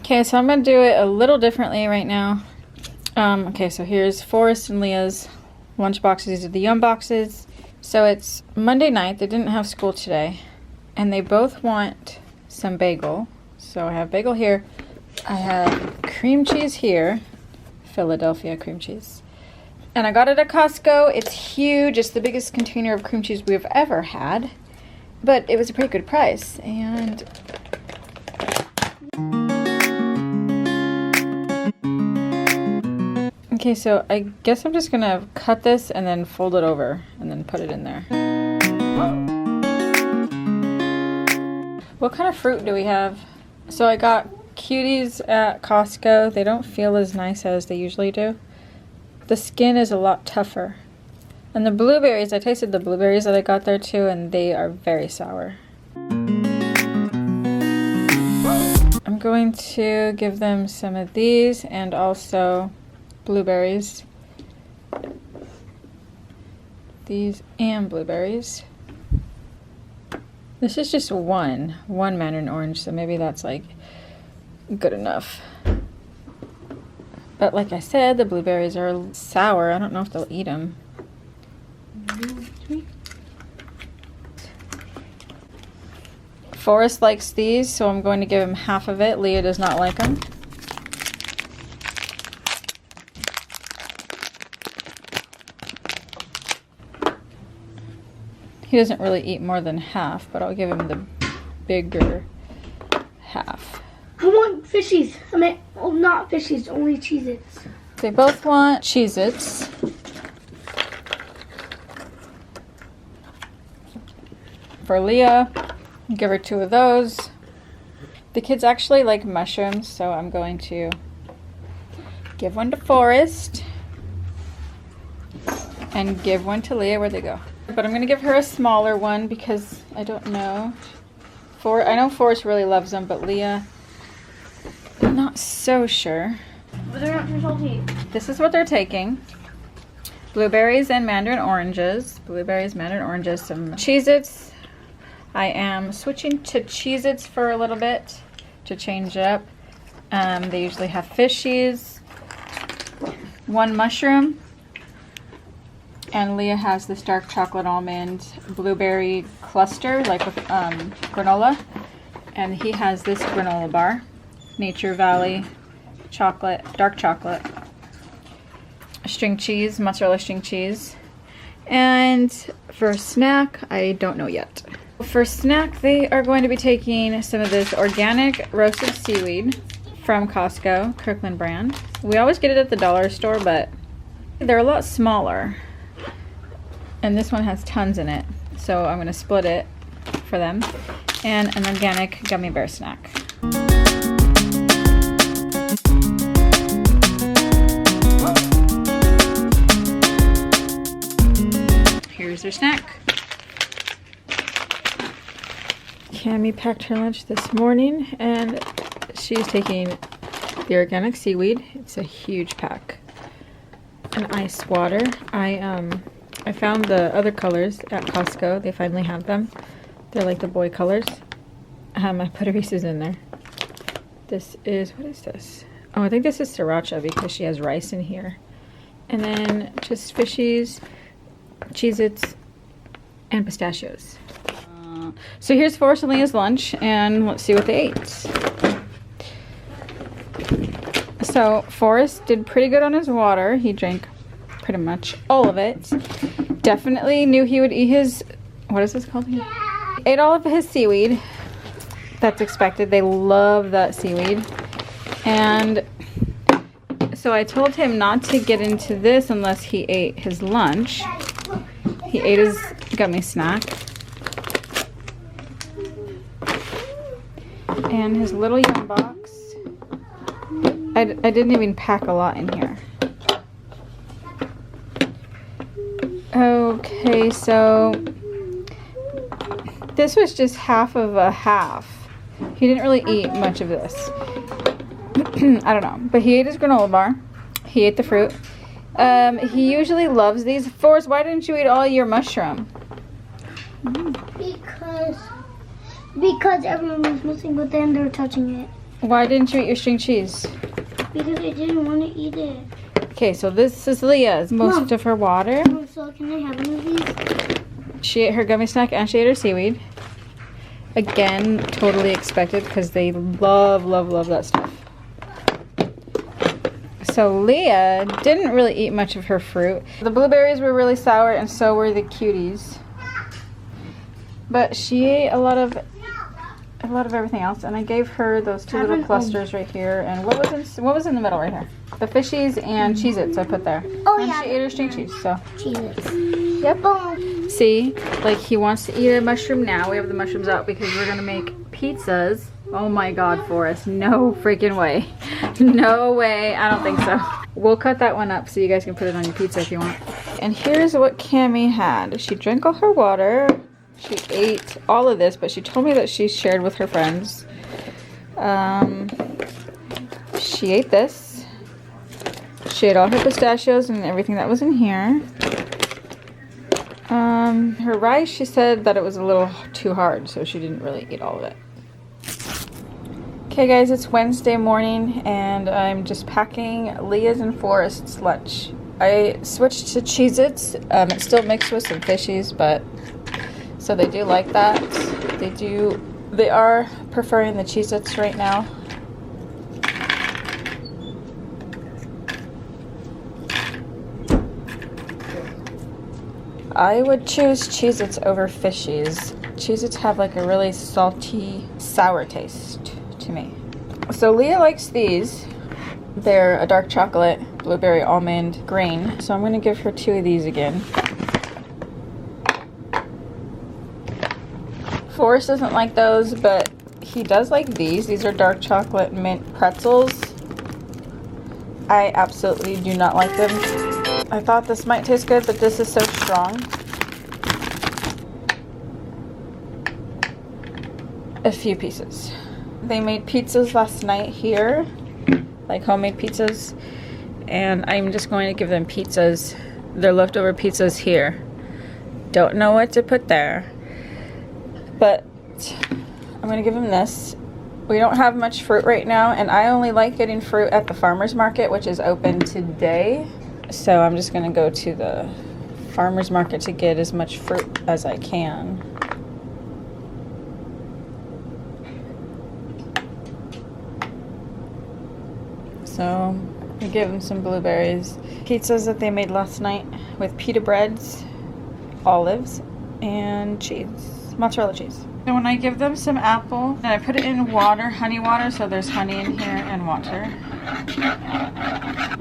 Okay, so I'm gonna do it a little differently right now. Okay, so here's Forrest and Leah's lunch boxes. These are the Yum boxes. So it's Monday night. They didn't have school today, and they both want some bagel. So I have bagel here. I have cream cheese here, Philadelphia cream cheese. And I got it at Costco. It's huge. It's the biggest container of cream cheese we've ever had. But it was a pretty good price. And okay, so I guess I'm just gonna cut this and then fold it over and then put it in there. What kind of fruit do we have? So I got cuties at Costco. They don't feel as nice as they usually do. The skin is a lot tougher. And the blueberries, I tasted the blueberries that I got there too, and they are very sour. I'm going to give them some of these and also blueberries. These and blueberries. This is just one mandarin orange, so maybe that's like good enough. But like I said, the blueberries are sour. I don't know if they'll eat them. Forrest likes these, so I'm going to give him half of it. Leah does not like them. He doesn't really eat more than half, but I'll give him the bigger half. I want fishies. I mean, well, not fishies, only Cheez-Its. They both want Cheez-Its. For Leah, give her 2 of those. The kids actually like mushrooms, so I'm going to give one to Forrest and give one to Leah. Where'd they go? But I'm going to give her a smaller one because I don't know. I know Forrest really loves them, but Leah, I'm not so sure. But they're not too salty. This is what they're taking. Blueberries and mandarin oranges. Blueberries, mandarin oranges, some Cheez-Its. I am switching to Cheez-Its for a little bit to change it up. They usually have fishies. 1 mushroom. And Leah has this dark chocolate almond blueberry cluster, like with granola. And he has this granola bar. Nature Valley chocolate, dark chocolate. String cheese, mozzarella string cheese. And for snack, I don't know yet. For snack, they are going to be taking some of this organic roasted seaweed from Costco, Kirkland brand. We always get it at the dollar store, but they're a lot smaller. And this one has tons in it, so I'm going to split it for them. And an organic gummy bear snack. Here's their snack. Cammy packed her lunch this morning, and she's taking the organic seaweed. It's a huge pack. And ice water. I found the other colors at Costco. They finally have them. They're like the boy colors. I put Reese's in there. This is, what is this? Oh, I think this is sriracha because she has rice in here. And then just fishies, Cheez-Its, and pistachios. So here's Forrest and Leah's lunch, and let's see what they ate. So Forrest did pretty good on his water. He drank pretty much all of it. Definitely knew he would eat his, what is this called again? Ate all of his seaweed. That's expected. They love that seaweed. And so I told him not to get into this unless he ate his lunch. He ate his gummy snack. And his little Yum box. I didn't even pack a lot in here. Okay, so this was just half of a half. He didn't really eat much of this. I don't know, but he ate his granola bar. He ate the fruit. He usually loves these. Forrest, why didn't you eat all your mushroom? Because everyone was missing, but then they're touching it. Why didn't you eat your string cheese? Because I didn't want to eat it. Okay, so this is Leah's. Most of her water. So can I have one of these? She ate her gummy snack and she ate her seaweed. Again, totally expected because they love, love, love that stuff. So Leah didn't really eat much of her fruit. The blueberries were really sour and so were the cuties. But she ate a lot of everything else, and I gave her those two little clusters right here. And what was in the middle right here? The fishies and Cheez-Its I put there. Oh, and yeah. she ate her string cheese. So Cheez-Its. yep. See, like he wants to eat a mushroom now. We have the mushrooms out because we're gonna make pizzas. Oh my God, Forrest! No freaking way! No way! I don't think so. We'll cut that one up so you guys can put it on your pizza if you want. And here's what Cammy had. She drank all her water. She ate all of this, but she told me that she shared with her friends. She ate this. She ate all her pistachios and everything that was in here. Her rice, she said that it was a little too hard, so she didn't really eat all of it. Okay guys, it's Wednesday morning and I'm just packing Leah's and Forrest's lunch. I switched to Cheez-Its. It's still mixed with some fishies, but so they do like that. They are preferring the Cheez-Its right now. I would choose Cheez-Its over fishies. Cheez-Its have like a really salty, sour taste to me. So Leah likes these. They're a dark chocolate, blueberry, almond, green. So I'm gonna give her two of these again. Forrest doesn't like those, but he does like these. These are dark chocolate mint pretzels. I absolutely do not like them. I thought this might taste good, but this is so strong. A few pieces. They made pizzas last night here, like homemade pizzas, and I'm just going to give them pizzas, their leftover pizzas here. Don't know what to put there, but I'm going to give them this. We don't have much fruit right now, and I only like getting fruit at the farmer's market, which is open today. So I'm just going to go to the farmer's market to get as much fruit as I can. So I give them some blueberries. Pizzas that they made last night with pita breads, olives, and cheese, mozzarella cheese. And when I give them some apple, then I put it in water, honey water, so there's honey in here and water.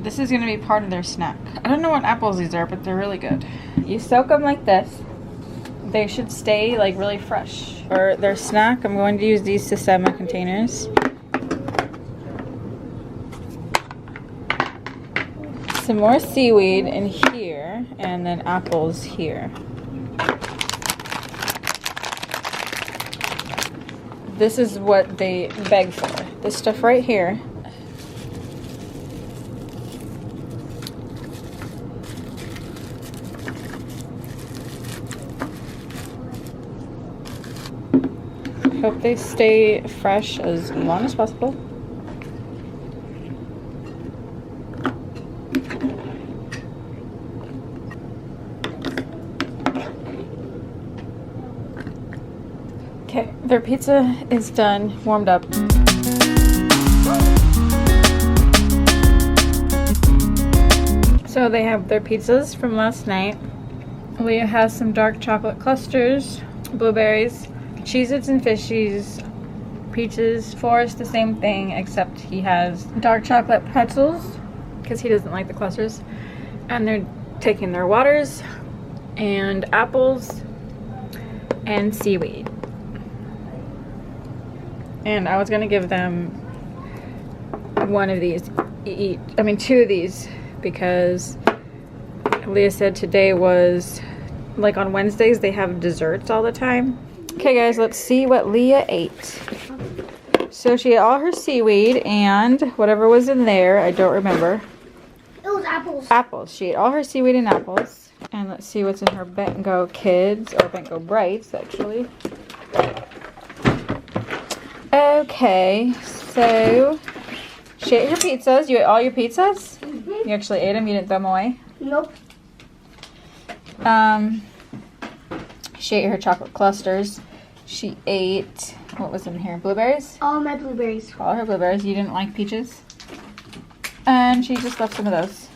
This is going to be part of their snack. I don't know what apples these are, but they're really good. You soak them like this. They should stay like really fresh. For their snack, I'm going to use these Sesame containers. Some more seaweed in here, and then apples here. This is what they beg for. This stuff right here. Hope they stay fresh as long as possible. Okay, their pizza is done, warmed up. So they have their pizzas from last night. Leah has some dark chocolate clusters, blueberries, Cheez-Its and fishies, peaches. Forrest the same thing, except he has dark chocolate pretzels because he doesn't like the clusters. And they're taking their waters and apples and seaweed. And I was gonna give them one of these each. I mean, two of these, because Leah said today was, like on Wednesdays, they have desserts all the time. Okay guys, let's see what Leah ate. So she ate all her seaweed and whatever was in there, I don't remember. It was apples. Apples. She ate all her seaweed and apples. And let's see what's in her Bent-Go Kids, or Bent-Go Brights, actually. Okay, so she ate your pizzas. You ate all your pizzas? You actually ate them? You didn't throw them away? Nope. She ate her chocolate clusters. She ate, what was in here? Blueberries? All my blueberries. All her blueberries. You didn't like peaches? And she just left some of those.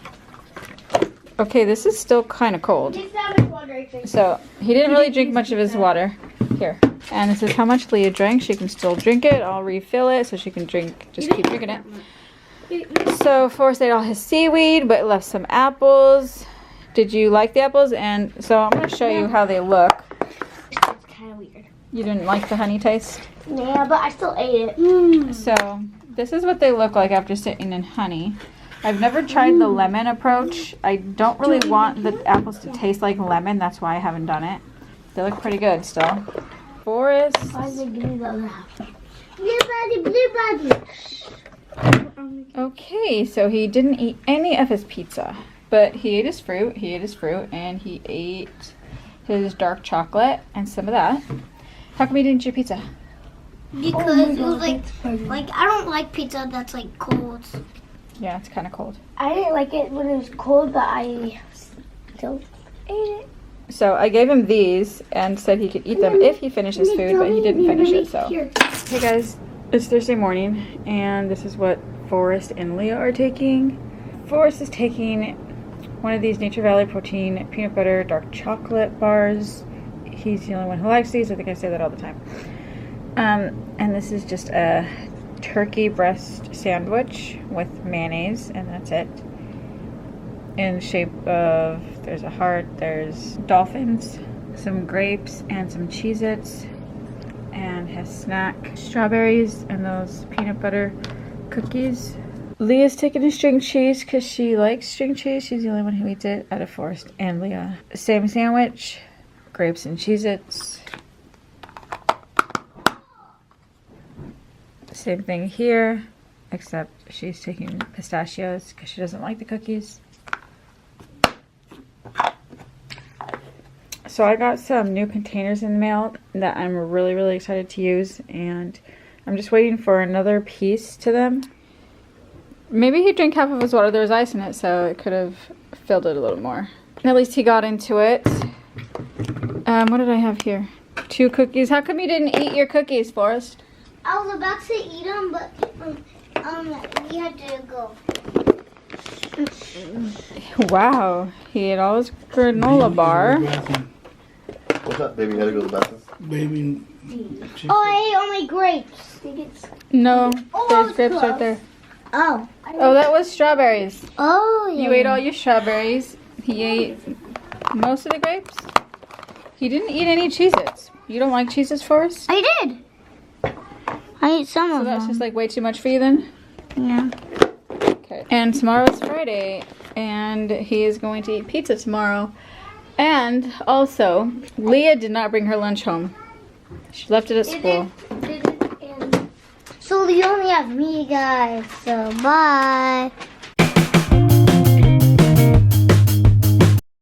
Okay, this is still kind of cold. Just that much water, I think. So, he didn't really drink much of his water. Here. And this is how much Leah drank. She can still drink it. I'll refill it so she can drink, just keep drinking it. So, Forrest ate all his seaweed, but left some apples. Did you like the apples? And so, I'm going to show you how they look. It's kind of weird. You didn't like the honey taste? Yeah, but I still ate it. So, this is what they look like after sitting in honey. I've never tried the lemon approach. I don't really want the apples to taste like lemon. That's why I haven't done it. They look pretty good still. Forrest. Why did they give me the other half? Blue body. Okay, so he didn't eat any of his pizza. But he ate his fruit. He ate his fruit. And he ate his dark chocolate and some of that. How come you didn't eat your pizza? Because it was like I don't like pizza that's like cold. Yeah, it's kind of cold. I didn't like it when it was cold, but I still ate it. So I gave him these and said he could eat them if he finished his food, but he didn't finish it, so. Hey guys, it's Thursday morning, and this is what Forrest and Leah are taking. Forrest is taking one of these Nature Valley protein peanut butter dark chocolate bars. He's the only one who likes these. I think I say that all the time. And this is just a turkey breast sandwich with mayonnaise, and that's it. In the shape of, there's a heart, there's dolphins, some grapes, and some Cheez-Its, and his snack, strawberries, and those peanut butter cookies. Leah's taking a string cheese because she likes string cheese. She's the only one who eats it out of Forrest and Leah. Same sandwich, grapes and Cheez-Its. Same thing here, except she's taking pistachios because she doesn't like the cookies. So I got some new containers in the mail that I'm really, really excited to use, and I'm just waiting for another piece to them. Maybe he drank half of his water. There was ice in it, so it could have filled it a little more. At least he got into it. What did I have here? 2 cookies. How come you didn't eat your cookies, Forrest? I was about to eat them, but we had to go. Wow, he ate all his granola bar. What's up, baby? You gotta go to the bathroom? Baby. Oh, I ate all my grapes. No, Oh, there's that's grapes right close. there. Oh. Oh, that was strawberries. Oh, yeah. You ate all your strawberries. He ate most of the grapes. He didn't eat any Cheez-Its. You don't like Cheez-Its, Forrest? I did. I ate some So of that's them. just like way too much for you then? Yeah. Okay. And tomorrow's Friday, and he is going to eat pizza tomorrow. And also, Leah did not bring her lunch home. She left it at school. So you only have me, guys. So bye.